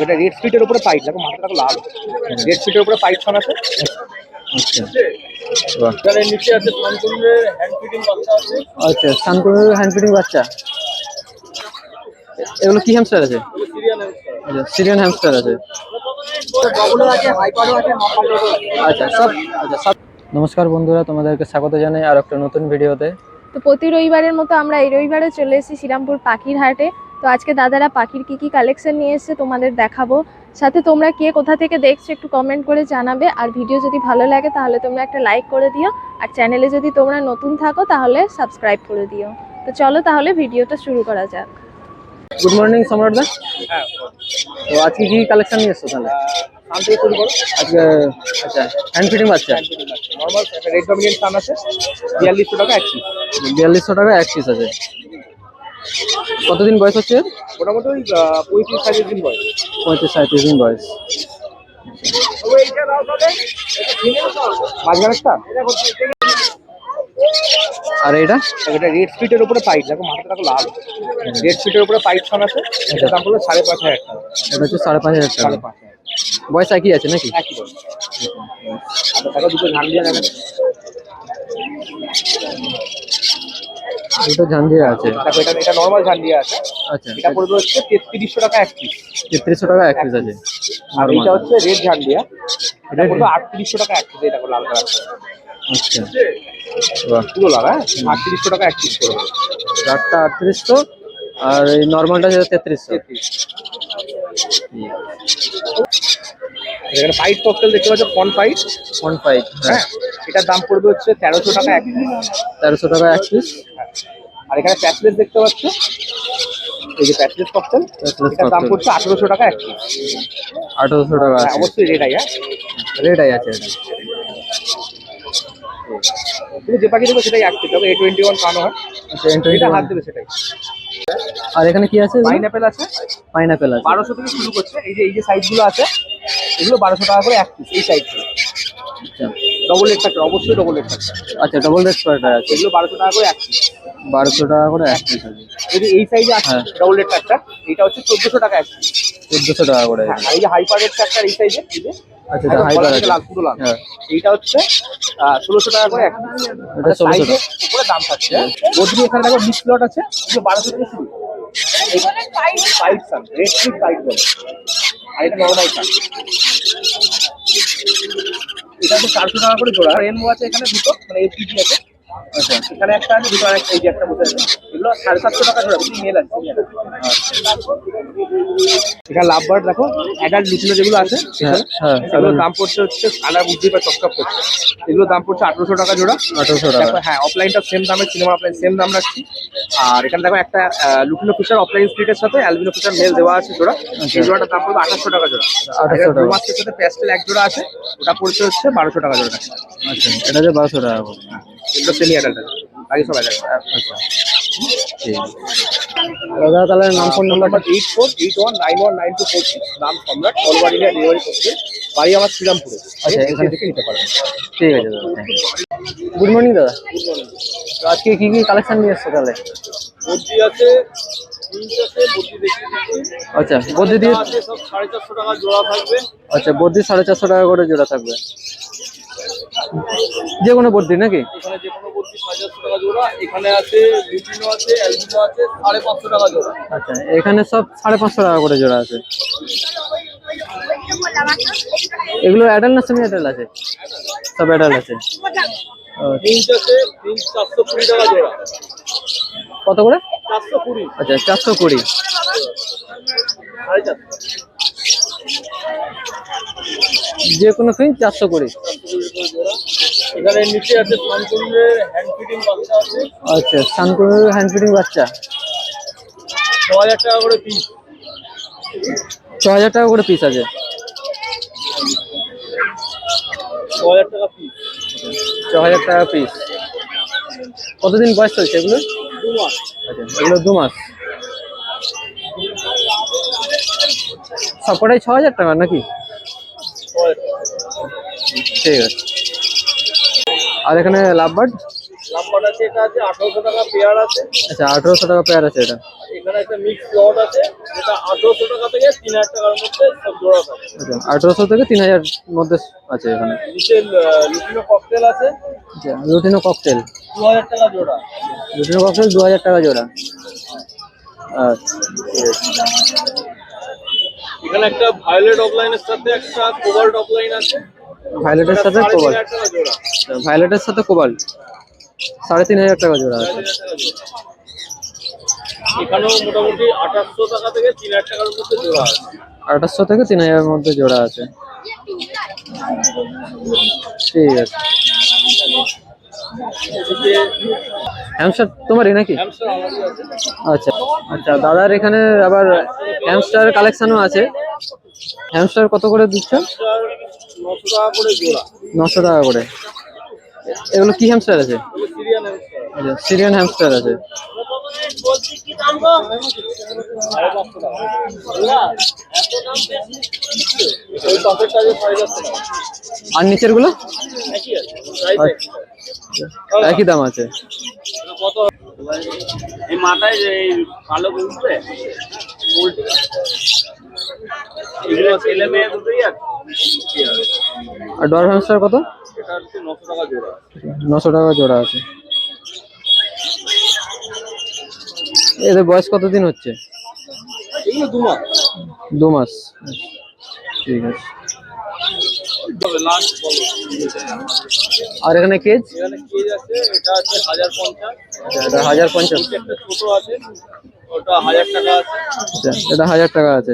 এটা রেড স্পিটের উপরে পাইপ, দেখো মাথাটা লাল। রেড স্পিটের উপরে পাইপ ছড়ানো আছে। আচ্ছা বাহ। এখানে নিচে আছে সানকুনের হ্যান্ড ফিডিং বাচ্চা আছে। আচ্ছা সানকুনের হ্যান্ড ফিডিং বাচ্চা। এগুলো কি হ্যামস্টার আছে? Syrian hamster. আচ্ছা সিরিয়ান হ্যামস্টার আছে। ডবলও আছে, হাইপারও আছে, নর্মালও আছে। আচ্ছা সব। নমস্কার বন্ধুরা, তোমাদেরকে স্বাগত জানাই আর একটা নতুন ভিডিওতে। তো প্রতি রবিবারের মতো আমরা এই রবিবারে চলে এসেছি শ্রীরামপুর পাখির হাটে। তো আজকে দাদারা পাখির কি কালেকশন নিয়ে এসেছে তোমাদের দেখাবো। সাথে তোমরা কে কোথা থেকে দেখছো একটু কমেন্ট করে জানাবে। আর ভিডিও যদি ভালো লাগে তাহলে তোমরা একটা লাইক করে দিও। আর চ্যানেলে যদি তোমরা নতুন থাকো তাহলে সাবস্ক্রাইব করে দিও। তো চলো তাহলে ভিডিওটা শুরু করা যাক। গুড মর্নিং সম্রাট দা। হ্যাঁ, তো আজকে কি কালেকশন নিয়ে এসছো তাহলে? সান থেকে শুরু করো। আজকে আচ্ছা হ্যান্ড ফিডিং বাচ্চা। নর্মাল রেড ডমিনেন্ট সান আছে, 4200 টাকা এক পিস। 4200 টাকা এক পিস আছে। কতদিন বয়স হচ্ছে? মোটামুটি ওই 35-36 দিন বয়স। 35-37 দিন বয়স। মাঝখানেরটা আর এটা এটা রেড স্পিটের উপরে পাইপ, দেখো মাথাটা লাল। রেড স্পিটের উপরে পাইপ ছড়ানো আছে। এটার দাম পড়বে 5500 টাকা। এটা হচ্ছে 5500 টাকা। 5500 বয়স একই আছে নাকি? একই বয়স। আর দেখো দুটো ঝাল দিয়ে দেখেন। দুটো ঝান্ডিয়া আছে। দেখো এটা নরমাল ঝান্ডিয়া আছে। আচ্ছা এটা পড়বে হচ্ছে 3300 টাকা এক পিস। 3300 টাকা এক পিস আছে। আর এটা হচ্ছে রেড ঝান্ডিয়া, এটা পড়বে 3800 টাকা এক পিস। এটা লাল কালার। আচ্ছা বাহ, পুরো লাল। হ্যাঁ, 3800 টাকা এক পিস পড়বে। চারটা 3800 আর এই নরমালটা হচ্ছে 3300। এখানে পাইপ ককটেল দেখতে পাচ্ছ, ফন পাইপ। 15 হ্যাঁ, এটার দাম পড়বে হচ্ছে 1300 টাকা এক পিস। 1300 টাকা এক পিস। আর এখানে প্যাচলেস দেখতে পাচ্ছ, এই যে প্যাচলেস ককটেল, এটার দাম পড়ছে 1800 টাকা এক পিস। 1800 টাকা আছে। অবশ্যই রেড আই। হ্যাঁ, রেড আই আছে এটা। তুমি যে পাখি দেবে সেটাই এক পিস। তবে A21 খাওয়ানো হয়, আচ্ছা এটা হাত দেবে সেটাই। আর এখানে কি আছে? পাইনাপেল আছে। পাইনাপেল আছে 1200 থেকে শুরু করছে। এই যে সাইজগুলো আছে, এগুলো 1200 টাকা করে এক পিস। এই সাইজগুলো আচ্ছা। ডবল রেড থাকবে, অবশ্যই ডবল রেড থাকবে। আচ্ছা ডবল রেড স্পাইডার আছে। এগুলো 1200 টাকা করে এক পিস। 1200 টাকা করে এক পিস আছে। যদি এই সাইজে আছে ডবল রেড ফ্যাক্টর, এটা হচ্ছে 1400 টাকা এক পিস। 1400 টাকা করে। হ্যাঁ, আর এই যে হাইপার রেড ফ্যাক্টর এই সাইজে, এই যে আচ্ছা এটা হাইপার আছে। লাল, পুরো লাল। হ্যাঁ, এইটা হচ্ছে 1600 টাকা করে এক পিস। এটা 1600 টাকা উপরে দাম থাকছে। বদ্রি এখানে দেখো মিক্স লট আছে, এগুলো 1200 থেকে শুরু। পাইপ সান, রেড স্ট্রিট পাইপ বলে। আর এটা নরমাল সান, এটা হচ্ছে 400 টাকা করে জোড়া। রেনবো আছে এখানে দুটো, মানে এফপিজি আছে। আচ্ছা, এখানে একটা আছে, দুটো আর একটা, এই যে একটা বসে আছে। এগুলো 750 টাকা জোড়া, কিন্তু মেল আছে। এখানে লাভ বার্ড দেখো, অ্যাডাল্ট লুটিনো যেগুলো আছে, হ্যাঁ এগুলোর দাম পড়ছে হচ্ছে কালার বুঝতেই পার চকচক করছে। এগুলোর দাম পড়ছে 1800 টাকা জোড়া। 1800 টাকা। হ্যাঁ, অফলাইনটা সেম দামে, সিনেমা অফলাইন সেম দাম রাখছি। আর এখানে দেখো একটা লুটিনো ফিচার অফলাইন স্প্লিটের সাথে অ্যালবিনো ফিচার মেল দেওয়া আছে জোড়া। এই জোড়াটার দাম পড়বে 2800 টাকা জোড়া। 2800 টাকা। মাস্কের সাথে প্যাস্টেল এক জোড়া আছে, ওটা পড়ছে হচ্ছে 1200 টাকা জোড়া। আচ্ছা এটা যে 1200 টাকা করে। এগুলো সেমি অ্যাডাল্ট আছে, বাকি সব অ্যাডাল্ট। আচ্ছা ঠিক আছে দাদা, তাহলে নাম ফোন নাম্বারটা? 8481919246। নাম সম্রাট, অলওভার ইন্ডিয়া ডেলিভারি করছে। বাড়ি আমার শ্রীরামপুরে। আচ্ছা, এখান থেকে নিতে পারবেন। ঠিক আছে দাদা। গুড মর্নিং দাদা। তো আজকে কি কালেকশন নিয়ে এসছো তাহলে? বদ্রি আছে, জিন্স আছে, বদ্রি দেখতে দিচ্ছি। আচ্ছা বদ্রি দিয়ে আছে সব 450 টাকা জোড়া থাকবে। আচ্ছা বদ্রি 450 টাকা করে জোড়া থাকবে, যে কোনো বদ্রি নাকি? এখানে যে কোনো বদ্রি 450 টাকা জোড়া। এখানে আছে লুটিনো আছে, অ্যালবিনো আছে, 550 টাকা জোড়া। আচ্ছা এখানে সব 550 টাকা করে জোড়া আছে। এগুলো অ্যাডাল্ট না সেমি অ্যাডাল্ট আছে? সব অ্যাডাল্ট আছে। জিন্স আছে, জিন্স 420 টাকা জোড়া। কত করে? 420। আচ্ছা 420। যে কোনো ফিন 420। এখানে নিচে আছে সানকুনের হ্যান্ড ফিডিং বাচ্চা আছে। আচ্ছা সানকুনের হ্যান্ড ফিডিং বাচ্চা 6000 টাকা করে পিস। 6000 টাকা করে পিস আছে। 6000 টাকা পিস। 6000 টাকা পিস। কতদিন বয়স চলছে এগুলো? 2 মাস। আচ্ছা এগুলো 2 মাস। সবকটাই 6000 টাকা নাকি? ঠিক আছে। আর এখানে লাভবার্ড? লাম্বার আছে, এটা আছে 1800 টাকা পেয়ার আছে। আচ্ছা 1800 টাকা পেয়ার আছে এটা। এখানে একটা মিক্স লট আছে, যেটা 1800 টাকা থেকে 3000 টাকার মধ্যে সব জোড়া পাবে। আচ্ছা 1800 থেকে 3000 মধ্যে আছে এখানে। নিচে লুটিনো ককটেল আছে, আচ্ছা লুটিনো ককটেল 2000 টাকা জোড়া। লুটিনো ককটেল 2000 টাকা জোড়া। আচ্ছা এখানে একটা ভায়োলেট অফলাইনের সাথে একটা কোবাল্ট অফলাইন আছে, ভায়োলেটের সাথে কোবাল্ট। 3500 টাকা জোড়া। ভায়োলেটের সাথে কোবাল্ট 3500 টাকা জোড়া আছে। 3500 টাকা জোড়া। এখানেও মোটামুটি 2800 টাকা থেকে 3000 টাকার মধ্যে জোড়া আছে। 2800 থেকে 3000 এর মধ্যে জোড়া আছে। ঠিক আছে। হ্যামস্টার তোমারই নাকি? হ্যামস্টার আমারই আছে। আচ্ছা আচ্ছা দাদার এখানে আবার হ্যামস্টার কালেকশনও আছে। হ্যামস্টার কত করে দিচ্ছ? 900 টাকা করে জোড়া। 900 টাকা করে। এগুলো কি হ্যামস্টার আছে? Syrian hamster. আচ্ছা সিরিয়ান হ্যামস্টার আছে। বলছি কি দাম গো? 550 টাকা। জোড়া? এত দাম বেশি? ওই পাশের কাজে 550 টাকা। আর নিচের গুলো একই আছে। প্রাইস একই দাম আছে। কত? এই মাথায় যে এই কালো উঠবে পোল্ট্রি, এগুলো ছেলে মেয়ে দুটোই আছে। আর ডর হ্যামস্টার কত? এটা হচ্ছে 900 টাকা জোড়া। 900 টাকা জোড়া আছে। এদের বয়স কতদিন হচ্ছে? এগুলো 2 মাস। 2 মাস। ঠিক আছে। লাস্ট বলো। আর এখানে কেজ? এখানে কেজ আছে, এটা আছে 1050। এটা 1050। একটা ছোট আছে, ওটা 1000 টাকা আছে। আচ্ছা এটা 1000 টাকা আছে।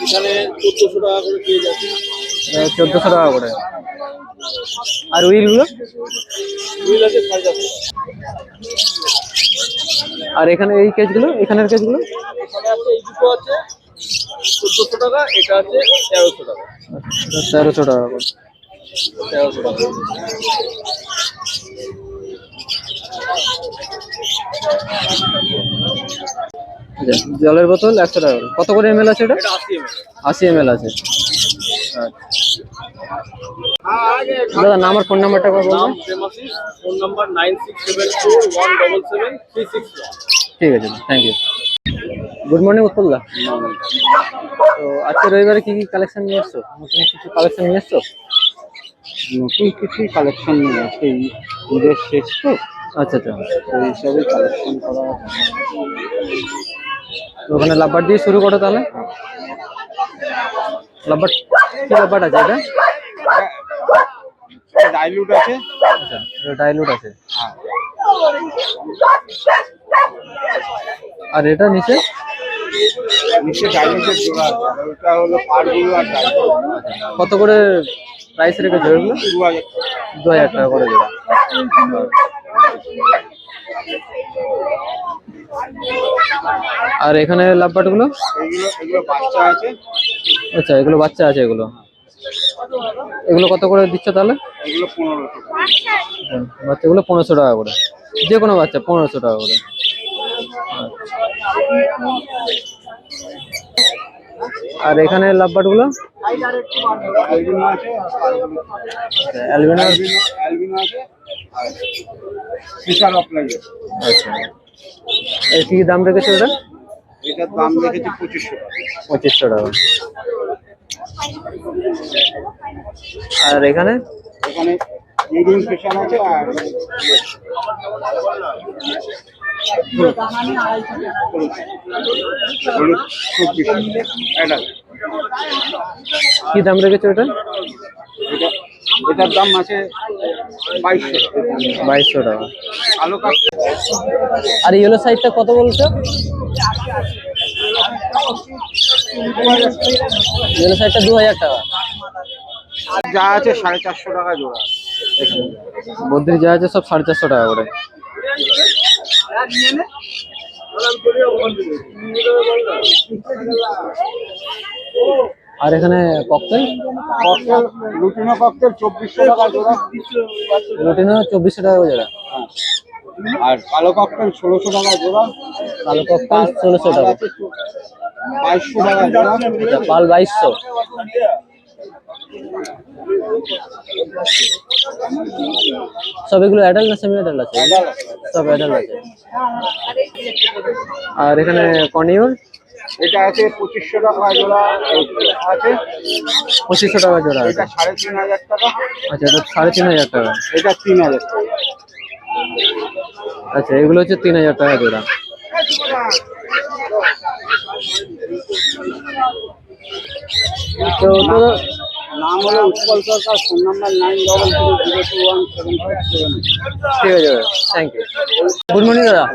এখানে 1400 টাকা করে কেজ আছে। 1400 টাকা করে। আর উইল গুলো? হুইল আছে 450 টাকা। আর এখানে এই কেজ গুলো, এখানের কেজ গুলো? এখানে আছে এই দুটো আছে 1400 টাকা, এটা আছে 1300 টাকা। 1300 টাকা করে। 1300 টাকা। আচ্ছা জলের বোতল 100 টাকা করে। কত করে এমএল আছে এটা? এটা 80 ml। 80 ml আছে। আচ্ছা দাদা নাম আর ফোন নাম্বারটা একবার নাম বলবেন? ফেমাসিস, ফোন নাম্বার 9674177361। ঠিক আছে থ্যাংক ইউ। গুড মর্নিং উৎপলদা। তো আজকে রবিবারে কি কি কালেকশন নিয়ে এসছো? নতুন কিছু কালেকশন নিয়ে এসছো? নতুন কিছু কালেকশন নিয়ে আসে, ঈদের শেষ তো, আচ্ছা আচ্ছা। সেই হিসাবে কালেকশন করা আছে। তো ওখানে লাভবার দিয়ে শুরু করো তাহলে। লাভবার কি লাভবার আছে এটা? ডাইলুট আছে। আচ্ছা এটা ডাইলুট আছে। হ্যাঁ, আর এটা নিচে? নিচে ডাইলুটের জোড়া আছে, আর ওটা হলো পারগুলো আর ডাইলুট। কত করে প্রাইস রেখেছো এগুলো? 2000 টাকা। 2000 টাকা করে জোড়া। আর এখানে লাভবাট গুলো? এগুলো বাচ্চা আছে। আচ্ছা এগুলো বাচ্চা আছে। এগুলো এগুলো কত করে দিচ্ছ তাহলে? এগুলো 1500 টাকা। বাচ্চাগুলো 1500 টাকা করে। যে কোনো বাচ্চা 1500 টাকা করে। আর এখানে লাভবাট গুলো? অ্যালবিনো আছে, অ্যালবিনো। অ্যালবিনো আছে, আর ফিশার অফলাইন। আচ্ছা এই কি দাম রেখেছো এটা? এটার দাম রেখেছি 2500 টাকা। 2500 টাকা। আর এখানে? এখানে মিডিয়াম ফিশার আছে, আর হলুদ 2400 এটা। কি দাম রেখেছো এটা? এটার দাম আছে 2200 টাকা। 2200 টাকা। আলো কাপ আর ইয়েলো সাইডটা কত বলছো? ইয়েলো সাইডটা 2000 টাকা। যা আছে 450 টাকা জোড়া। বদ্রি যা আছে সব 450 টাকা করে। আর এখানে ককটেল? ককটেল লুটিনো ককটেল 2400 টাকা জোড়া। লুটিনো 2400 টাকা জোড়া। আর কালো ককটেল 1600 টাকা জোড়া। কালো ককটেল 1600 টাকা। 2200 টাকা জোড়া। পাল 2200। সব এগুলো অ্যাডাল্ট না সেমি অ্যাডাল্ট আছে? সব অ্যাডাল্ট আছে। আর এখানে কর্নিওর এটা আছে 2500 টাকা জোড়া আছে। 2500 টাকা জোড়া আছে। এটা 3500 টাকা। আচ্ছা, এটা 3500 টাকা। এটা 3000 টাকা। আচ্ছা, এগুলো হচ্ছে 3000 টাকা জোড়া। তো নাম হলো উৎপল সরকার, ফোন নাম্বার 9202021757। ঠিক আছে দাদা, থ্যাংক ইউ। গুড মর্নিং দাদা,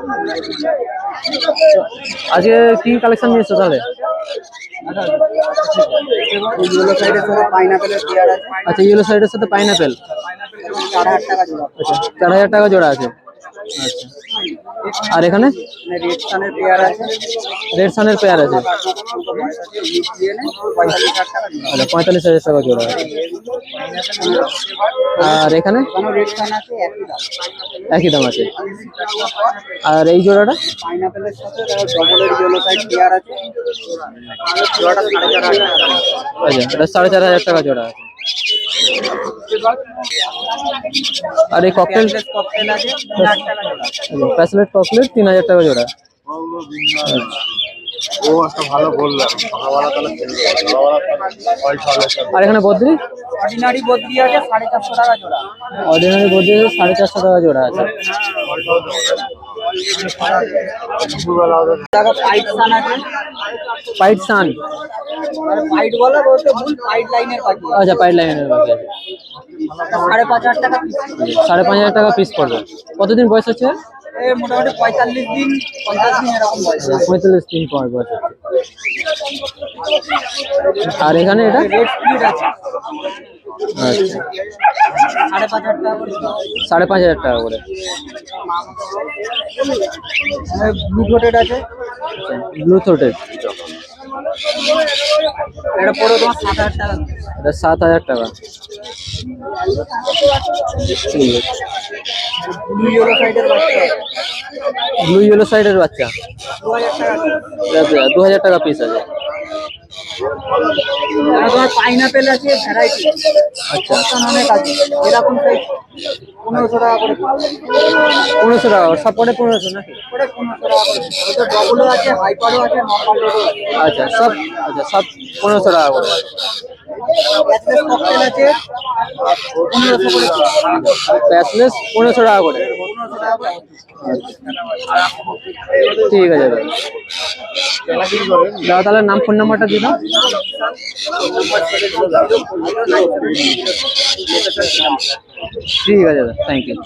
আজকে কি কালেকশন নিয়ে এসছো তাহলে? ইয়েলো সাইডের সাথে পাইনাপেলের পেয়ার আছে, আচ্ছা, ইয়েলো সাইডের সাথে পাইনাপেল। 4000 টাকা জোড়া। আচ্ছা, 4000 টাকা জোড়া আছে। আচ্ছা, আর এখানে রেড সানের পেয়ার আছে, রেড সানের পেয়ার আছে। দিয়ে 45,000 টাকা জোড়া। আচ্ছা, 45,000 টাকা জোড়া আছে। আর এখানে এখানেও রেড সান আছে, একই দাম। একই দাম আছে। আর এই জোড়াটা পাইনাপেলের সাথে ডবলের ইয়েলো সাইড পেয়ার আছে, জোড়াটা 4,500 টাকা দাম। আচ্ছা, এটা 4,500 টাকা জোড়া আছে। আর এই ককটেল ককটেল আছে 3,000 টাকা জোড়া। প্যাসলেট ককলেট 3000 টাকা জোড়া। ও একটা ভালো বললাম, সকালবেলা তাহলে খেলবে, সকালবেলা পয়সা হলে আর এখানে বদ্রি অর্ডিনারি বদ্রি আছে 450 টাকা জোড়া। অর্ডিনারি বদ্রি 450 টাকা জোড়া আছে। দুপুরবেলা ওদের টাকা পাইট সান আছে, পাইট সান, আর পাইট বলা বলতে ভুল, পাইট লাইনের পাখি আচ্ছা পাইট লাইনের বাকি আছে। 5,500 টাকা পিস। 5,500 টাকা পিস পড়বে। কতদিন বয়স হচ্ছে? এই মোটামুটি 45 দিন 50 দিন এরকম বয়স। 45 দিন পর বয়স হচ্ছে। আর এখানে এটা রেড স্প্লিট আছে আচ্ছা 5,500 টাকা করে। 5,500 টাকা করে। ব্লু কোটেড আছে, ব্লু থ্রোটেড, এটা পড়ে তোমার 7,000 টাকা। এটা 7,000 টাকা। ঠিক আছে। ব্লু ইয়েলো সাইডের বাচ্চা ব্লু ইয়েলো সাইডের বাচ্চা 2,000 টাকা। 2,000 টাকা পিস আছে। আর তোমার পাইনাপেল আছে ভ্যারাইটি, আচ্ছা, অনেক আছে এরকম সাইজ 1,500 টাকা করে। 1500 টাকা সব পড়ে 1500 নাকি? করে 1,500 টাকা করে। ওটা ডবলও আছে, হাইপারও আছে, নর্মালও আছে। আচ্ছা সব, আচ্ছা সব 1500 টাকা করে। অ্যাসেস ককটেল আছে 1,500 করে। প্যাসলেস 1500 টাকা করে। 1,500 টাকা করে। ঠিক আছে দাদা। দাদা তাহলে নাম ফোন নাম্বারটা দিয়ে দাও। ঠিক আছে দাদা, থ্যাংক ইউ।